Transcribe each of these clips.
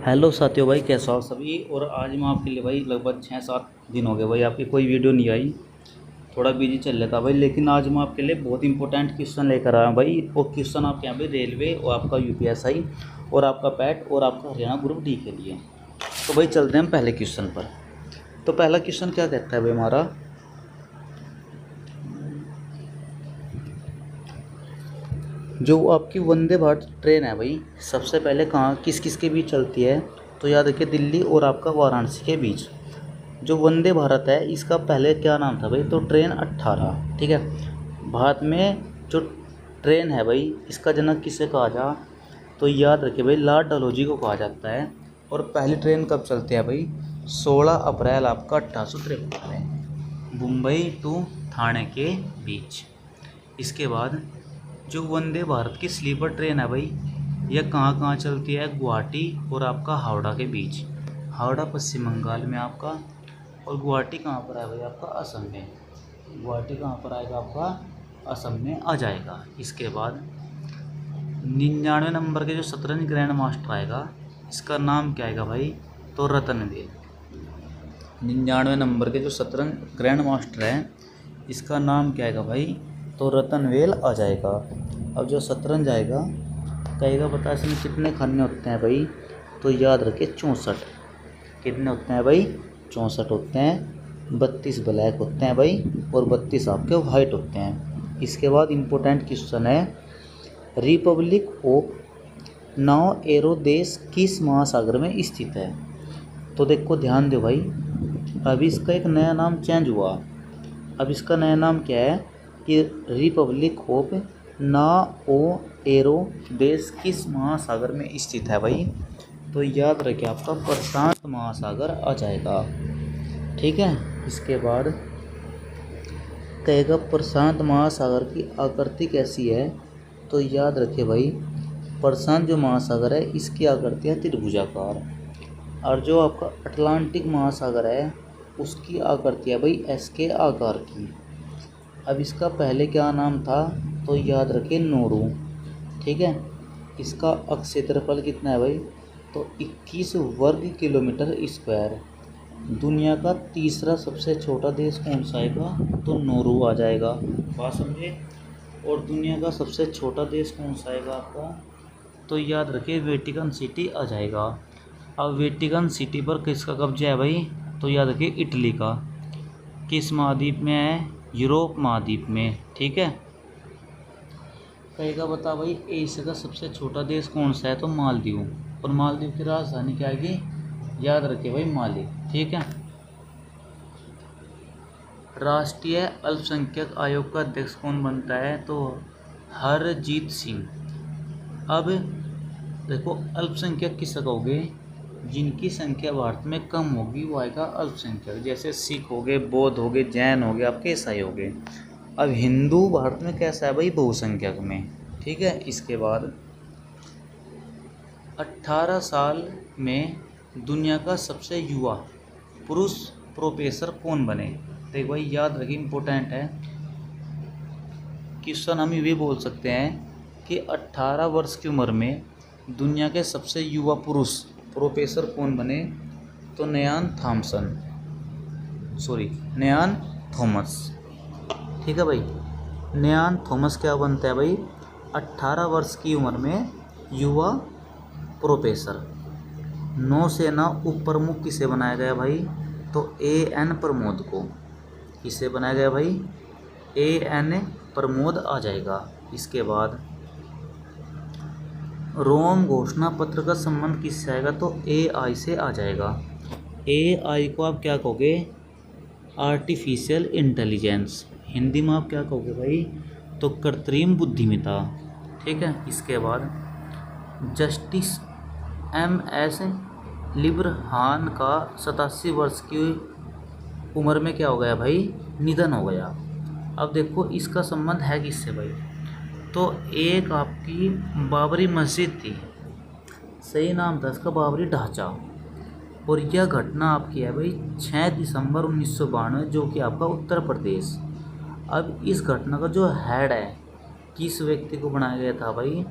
Hello साथियों भाई, कैसे हो आप सभी। और आज मैं आपके लिए भाई लगभग 6-7 दिन हो गए भाई आपकी कोई वीडियो नहीं आई। थोड़ा बिजी चल रहा था भाई, लेकिन आज मैं आपके लिए बहुत इंपॉर्टेंट क्वेश्चन लेकर आया हूं भाई। वो क्वेश्चन आपके यहाँ पे रेलवे और आपका यूपीएसआई और आपका पैट और आपका हरियाणा ग्रुप डी के लिए। तो भाई चलते हैं हम पहले क्वेश्चन पर। तो पहला क्वेश्चन क्या कहता है भाई हमारा, जो आपकी वंदे भारत ट्रेन है भाई, सबसे पहले कहाँ किस किस के बीच चलती है। तो याद रखिए, दिल्ली और आपका वाराणसी के बीच। जो वंदे भारत है इसका पहले क्या नाम था भाई, तो ट्रेन 18। ठीक है। भारत में जो ट्रेन है भाई, इसका जनक किसे कहा जा, तो याद रखिए भाई, लॉर्ड डलहौजी को कहा जाता है। और पहली ट्रेन कब चलती है भाई, 16 अप्रैल आपका 1853 में, मुंबई टू ठाणे के बीच। इसके बाद जो वंदे भारत की स्लीपर ट्रेन है भाई, यह कहाँ कहाँ चलती है, गुवाहाटी और आपका हावड़ा के बीच। हावड़ा पश्चिम बंगाल में आपका, और गुवाहाटी कहाँ पर है भाई आपका, असम में। गुवाहाटी कहाँ पर आएगा आपका, असम में आ जाएगा। इसके बाद 99 नंबर के जो शतरंज ग्रैंड मास्टर आएगा, इसका नाम क्या आएगा भाई, तो रतनवेल। 99 नंबर के जो शतरंज ग्रैंड मास्टर है, इसका नाम क्या आएगा भाई, तो रतनवेल आ जाएगा। अब जो शतरंज आएगा, कहेगा बता इसमें कितने खाने होते हैं भाई, तो याद रखिए 64। कितने होते हैं भाई, 64 होते हैं। 32 ब्लैक होते हैं भाई, और 32 आपके वाइट होते हैं। इसके बाद इम्पोर्टेंट क्वेश्चन है, रिपब्लिक ऑफ नाउ एरो देश किस महासागर में स्थित है। तो देखो ध्यान दो भाई, अभी इसका एक नया नाम चेंज हुआ। अब इसका नया नाम क्या है कि रिपब्लिक ऑफ नाओ एरो देश किस महासागर में स्थित है भाई, तो याद रखिए आपका प्रशांत महासागर आ जाएगा। ठीक है। इसके बाद कहेगा प्रशांत महासागर की आकृति कैसी है, तो याद रखिए भाई, प्रशांत जो महासागर है इसकी आकृति है त्रिभुजाकार। और जो आपका अटलांटिक महासागर है उसकी आकृति है भाई एस के आकार की। अब इसका पहले क्या नाम था, तो याद रखिए नोरू। ठीक है। इसका क्षेत्रफल कितना है भाई, तो 21 वर्ग किलोमीटर स्क्वायर। दुनिया का तीसरा सबसे छोटा देश कौन सा आएगा, तो नोरू आ जाएगा। बात समझे। और दुनिया का सबसे छोटा देश कौन सा आएगा आपका, तो याद रखिए वेटिकन सिटी आ जाएगा। अब वेटिकन सिटी पर किसका कब्जा है भाई, तो याद रखिए इटली का। किस महाद्वीप में है, यूरोप महाद्वीप में। ठीक है। कहेगा बता भाई एशिया का सबसे छोटा देश कौन सा है, तो मालदीव। और मालदीव की राजधानी क्या आएगी, याद रखिए भाई माली। ठीक है। राष्ट्रीय अल्पसंख्यक आयोग का अध्यक्ष कौन बनता है, तो हरजीत सिंह। अब देखो, अल्पसंख्यक किसे कहोगे, जिनकी संख्या भारत में कम होगी वो आएगा अल्पसंख्यक। जैसे सिख हो गए, बौद्ध हो गए, जैन हो गए, आपके ईसाई हो गए। अब हिंदू भारत में कैसा है भाई, बहुसंख्यक में। ठीक है। इसके बाद 18 साल में दुनिया का सबसे युवा पुरुष प्रोफेसर कौन बने। तो भाई याद रखिए, इम्पोर्टेंट है क्वेश्चन। हम ये बोल सकते हैं कि 18 वर्ष की उम्र में दुनिया के सबसे युवा पुरुष प्रोफेसर कौन बने, तो नयान थॉमस। ठीक है भाई, नयान थॉमस क्या बनता है भाई, 18 वर्ष की उम्र में युवा प्रोफेसर। नौसेना उप प्रमुख किसे बनाया गया भाई, तो एन प्रमोद को। किसे बनाया गया भाई, एन प्रमोद आ जाएगा। इसके बाद रोम घोषणा पत्र का संबंध किससे आएगा, तो AI से आ जाएगा। AI को आप क्या कहोगे, आर्टिफिशियल इंटेलिजेंस। हिंदी में आप क्या कहोगे भाई, तो कृत्रिम बुद्धिमत्ता। ठीक है। इसके बाद जस्टिस MS लिब्रहान का 87 वर्ष की उम्र में क्या हो गया भाई, निधन हो गया। अब देखो इसका संबंध है किससे भाई, तो एक आपकी बाबरी मस्जिद थी, सही नाम था इसका बाबरी ढांचा। और यह घटना आपकी है भाई 6 दिसंबर 1992, जो कि आपका उत्तर प्रदेश। अब इस घटना का जो हेड है, किस व्यक्ति को बनाया गया था भाई,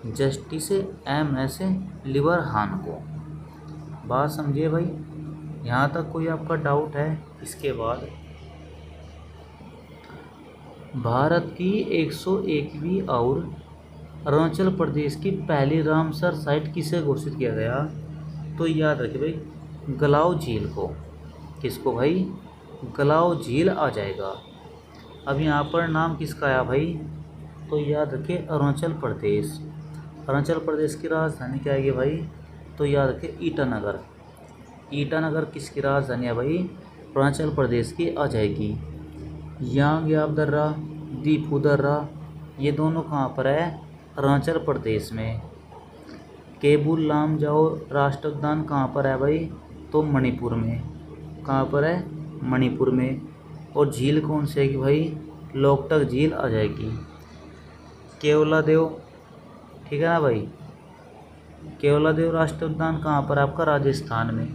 जस्टिस MS लिब्रहान को। बात समझिए भाई, यहाँ तक कोई आपका डाउट है? इसके बाद भारत की 101वीं और अरुणाचल प्रदेश की पहली रामसर साइट किसे घोषित किया गया? तो याद रखिए भाई, गलाव झील को। किसको भाई? गलाव झील आ जाएगा। अब यहाँ पर नाम किसका आया भाई? तो याद रखिए अरुणाचल प्रदेश। अरुणाचल प्रदेश की राजधानी क्या आएगी भाई? तो याद रखिए ईटानगर। ईटानगर किसकी राजधानी है भाई? अरुणाचल प्रदेश की आ जाएगी। यांग्याब दर्रा, दीपू दर्रा, ये दोनों कहाँ पर है? अरुणाचल प्रदेश में। केबुल लामजाओ राष्ट्रीय उद्यान कहाँ पर है भाई? तो मणिपुर में। कहाँ पर है? मणिपुर में। और झील कौन सी आएगी भाई? लोकटक झील आ जाएगी। केवलादेव, ठीक है ना भाई? केवलादेव राष्ट्रीय उद्यान कहाँ पर आपका? राजस्थान में।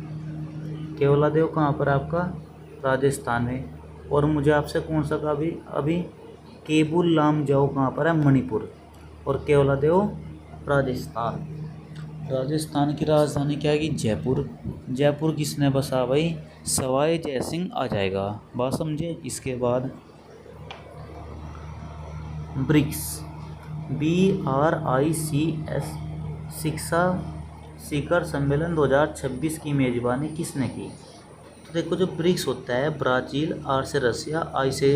केवलादेव कहाँ पर आपका? राजस्थान में। और मुझे आपसे कौन सा कहा अभी केबुल लामजाओ कहाँ पर है? मणिपुर। और केवलादेव राजस्थान। राजस्थान की राजधानी क्या है? जयपुर। जयपुर किसने बसा भाई? सवाई जयसिंह आ जाएगा। बात समझे? इसके बाद ब्रिक्स, BRICS शिक्षा शिखर सम्मेलन 2026 की मेजबानी किसने की? तो देखो, जो ब्रिक्स होता है, ब्राज़ील, R से रसिया, I से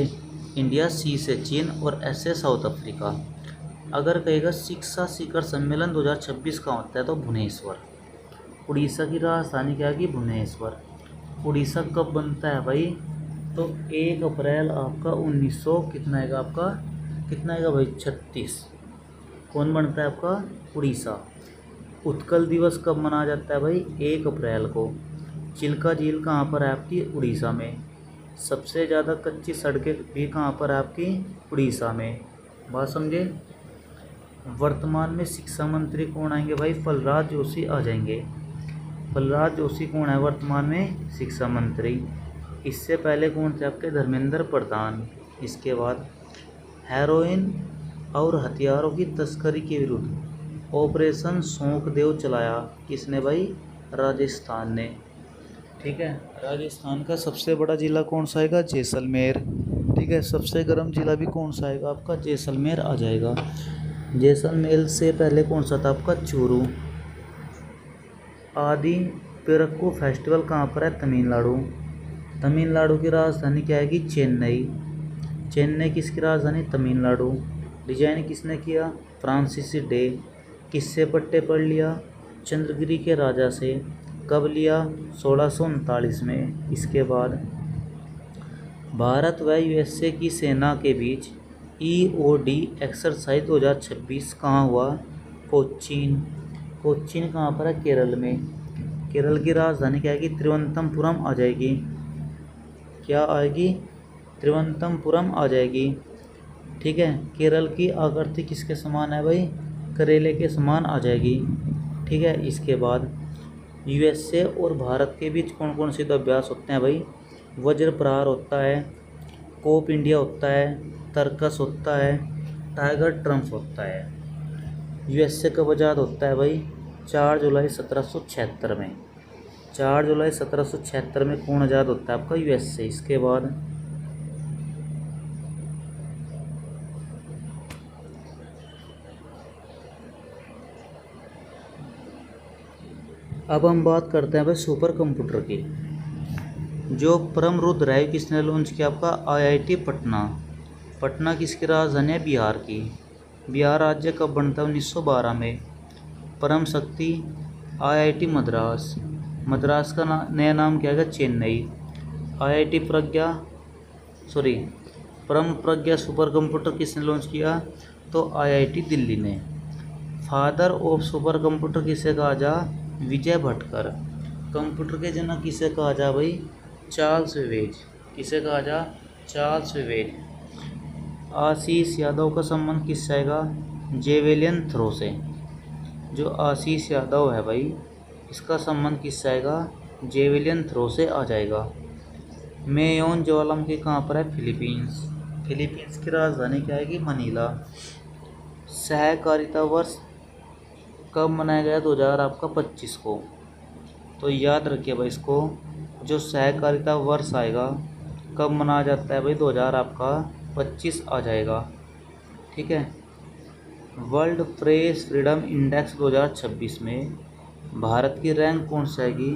इंडिया, C से चीन और S से साउथ अफ्रीका। अगर कहेगा शिक्षा शिखर सम्मेलन 2026 का होता है तो भुवनेश्वर। उड़ीसा की राजधानी क्या है? भुवनेश्वर। उड़ीसा कब बनता है भाई? तो 1 अप्रैल आपका 1900 कितना आएगा आपका? कितना आएगा भाई? 36। कौन बनता है आपका? उड़ीसा। उत्कल दिवस कब मनाया जाता है भाई? 1 अप्रैल को। चिल्का झील कहाँ पर है आपकी? उड़ीसा में। सबसे ज़्यादा कच्ची सड़कें भी कहाँ पर है आपकी? उड़ीसा में। बात समझे? वर्तमान में शिक्षा मंत्री कौन आएंगे भाई? प्रहलाद जोशी आ जाएंगे। प्रहलाद जोशी कौन है वर्तमान में? शिक्षा मंत्री। इससे पहले कौन थे आपके? धर्मेंद्र प्रधान। इसके बाद हेरोइन और हथियारों की तस्करी के विरुद्ध ऑपरेशन शोकदेव चलाया किसने भाई? राजस्थान ने। ठीक है। राजस्थान का सबसे बड़ा ज़िला कौन सा आएगा? जैसलमेर। ठीक है। सबसे गर्म ज़िला भी कौन सा आएगा आपका? जैसलमेर आ जाएगा। जैसलमेर से पहले कौन सा था आपका? चूरू। आदि पिरक्कू फेस्टिवल कहाँ पर है? तमिलनाडु। तमिलनाडु की राजधानी क्या आएगी? चेन्नई। चेन्नई किसकी राजधानी? तमिलनाडु। डिजाइन किसने किया? फ्रांसीसी डे। किससे पट्टे पढ़ लिया? चंद्रगिरी के राजा से। कब लिया? 1639 में। इसके बाद भारत व USA की सेना के बीच EOD एक्सरसाइज 2026 कहाँ हुआ? कोचीन। कोचीन कहाँ पर है? केरल में। केरल की राजधानी क्या आएगी? तिरुवनंतपुरम आ जाएगी। क्या आएगी? तिरुवनंतपुरम आ जाएगी। ठीक है। केरल की आकृति किसके समान है भाई? करेले के समान आ जाएगी। ठीक है। इसके बाद USA और भारत के बीच कौन कौन से युद्धाभ्यास होते हैं भाई? वज्र प्रहार होता है, कोप इंडिया होता है, तर्कस होता है, टाइगर ट्रम्प होता है। USA कब आज़ाद होता है भाई? 4 जुलाई 1776 में। 4 जुलाई 1776 में कौन आज़ाद होता है आपका? USA। इसके बाद अब हम बात करते हैं भाई सुपर कंप्यूटर की। जो परम रुद्र किसने लॉन्च किया आपका? IIT पटना। पटना किसकी राजधानी है? बिहार की। बिहार राज्य कब बनता है? 1912 में। परम शक्ति IIT मद्रास। मद्रास का नया नाम क्या है? चेन्नई। IIT परम प्रज्ञा सुपर कंप्यूटर किसने लॉन्च किया? तो IIT दिल्ली ने। फादर ऑफ सुपर कंप्यूटर किसे कहा जा? विजय भटकर। कंप्यूटर के जनक किसे कहा जा भाई? Charles Babbage. किसे कहा जा? Charles Babbage. आशीष यादव का संबंध किससे आएगा? जेवेलियन थ्रो से। जो आशीष यादव है भाई, इसका संबंध किससे आएगा? जेवेलियन थ्रो से आ जाएगा। मेयोन ज्वालामुखी कहाँ पर है? फिलीपींस। फिलीपींस की राजधानी क्या आएगी? मनीला। सहकारिता वर्ष कब मनाया गया? 2025 को। तो याद रखिए भाई इसको। जो सहकारिता वर्ष आएगा कब मनाया जाता है भाई, 2000 आपका 25 आ जाएगा। ठीक है। वर्ल्ड प्रेस फ्रीडम इंडेक्स 2026 में भारत की रैंक कौन सी आएगी,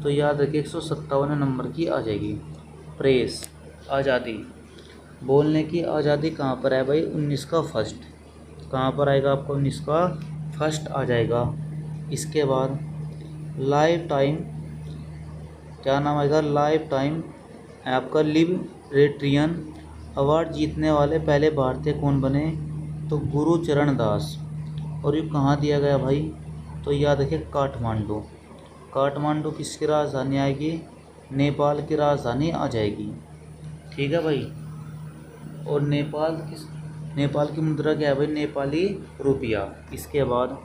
तो याद रखिए 157 नंबर की आ जाएगी। प्रेस आज़ादी, बोलने की आज़ादी कहाँ पर है भाई, 19 का फर्स्ट। कहाँ पर आएगा आपका, 19 का फर्स्ट आ जाएगा। इसके बाद लाइफ टाइम, क्या नाम आएगा, लाइफ टाइम आपका लिबरेटरियन अवार्ड जीतने वाले पहले भारतीय कौन बने, तो गुरुचरण दास। और ये कहाँ दिया गया भाई, तो याद रखिए काठमांडू। काठमांडू किसकी राजधानी आएगी, नेपाल की राजधानी आ जाएगी। ठीक है भाई। और नेपाल की मुद्रा क्या है भाई, नेपाली रुपया। इसके बाद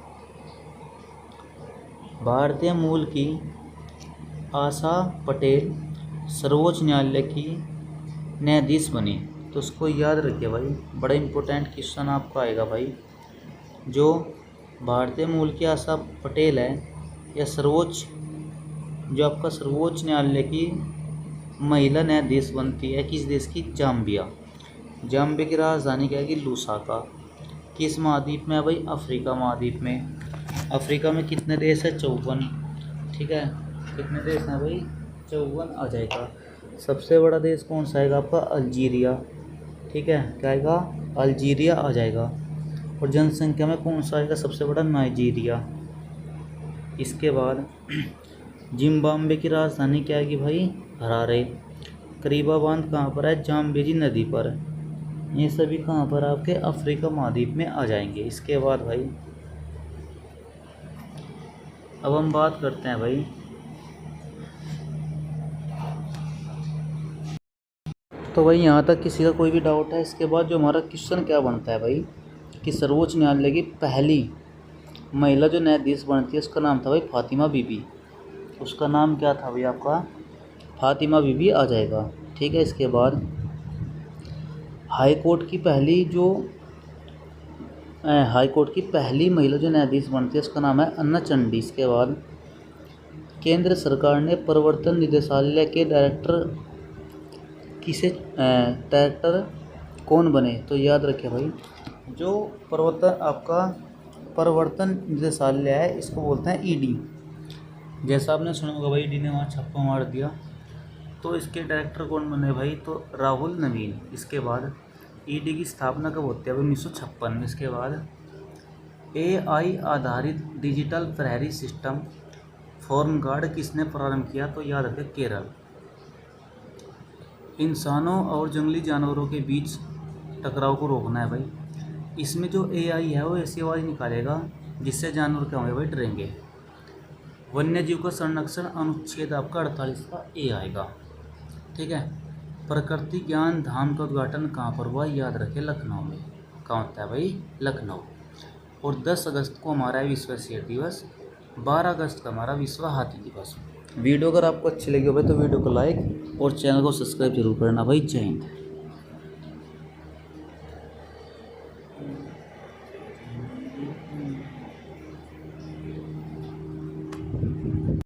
भारतीय मूल की आशा पटेल सर्वोच्च न्यायालय की न्यायाधीश बनी, तो उसको याद रखिए भाई, बड़ा इंपॉर्टेंट क्वेश्चन आपका आएगा भाई। जो भारतीय मूल की आशा पटेल है या सर्वोच्च, जो आपका सर्वोच्च न्यायालय की महिला न्यायाधीश बनती है किस देश की, जाम्बिया। जाम्बिया की राजधानी क्या है, लुसाका। किस महाद्वीप में है भाई, अफ्रीका महाद्वीप में। अफ्रीका में कितने देश है, 54। ठीक है, कितने देश हैं भाई, 54 आ जाएगा। सबसे बड़ा देश कौन सा आएगा आपका, अल्जीरिया। ठीक है, क्या आएगा, अल्जीरिया आ जाएगा। और जनसंख्या में कौन सा आएगा सबसे बड़ा, नाइजीरिया। इसके बाद जिम्बाब्वे की राजधानी क्या आएगी भाई, हरारे। करीबा बांध कहाँ पर है, जाम्बेजी नदी पर। ये सभी कहाँ पर आपके, अफ्रीका महाद्वीप में आ जाएंगे। इसके बाद भाई अब हम बात करते हैं भाई, तो भाई यहाँ तक किसी का कोई भी डाउट है। इसके बाद जो हमारा क्वेश्चन क्या बनता है भाई, कि सर्वोच्च न्यायालय की पहली महिला जो न्यायाधीश बनती है उसका नाम था भाई फातिमा बीबी। उसका नाम क्या था भाई आपका, फातिमा बीबी आ जाएगा। ठीक है। इसके बाद हाई कोर्ट की पहली महिला जो न्यायाधीश बनती है उसका नाम है अन्ना चंडी। इसके बाद केंद्र सरकार ने प्रवर्तन निदेशालय के डायरेक्टर कौन बने, तो याद रखें भाई, जो प्रवर्तन निदेशालय है इसको बोलते हैं ईडी। जैसा आपने सुना होगा भाई, ईडी ने वहाँ छप्पा मार दिया, तो इसके डायरेक्टर कौन बने भाई, तो राहुल नवीन। इसके बाद ईडी की स्थापना कब होती है भाई, 1956 में। इसके बाद एआई आधारित डिजिटल प्रहरी सिस्टम फॉर्म गार्ड किसने प्रारंभ किया, तो याद रखें केरल। इंसानों और जंगली जानवरों के बीच टकराव को रोकना है भाई, इसमें जो एआई है वो ऐसी आवाज़ निकालेगा जिससे जानवर क्या होंगे भाई, डरेंगे। वन्य जीव का संरक्षण अनुच्छेद आपका 48 का ए आएगा। ठीक है। प्रकृति ज्ञान धाम का उद्घाटन कहाँ पर हुआ, याद रखें लखनऊ में। कहाँ होता है भाई, लखनऊ। और 10 अगस्त को हमारा विश्व शेर दिवस, 12 अगस्त का हमारा विश्व हाथी दिवस। वीडियो अगर आपको अच्छी लगी हो भाई तो वीडियो को लाइक और चैनल को सब्सक्राइब जरूर करना भाई। जय हिंद।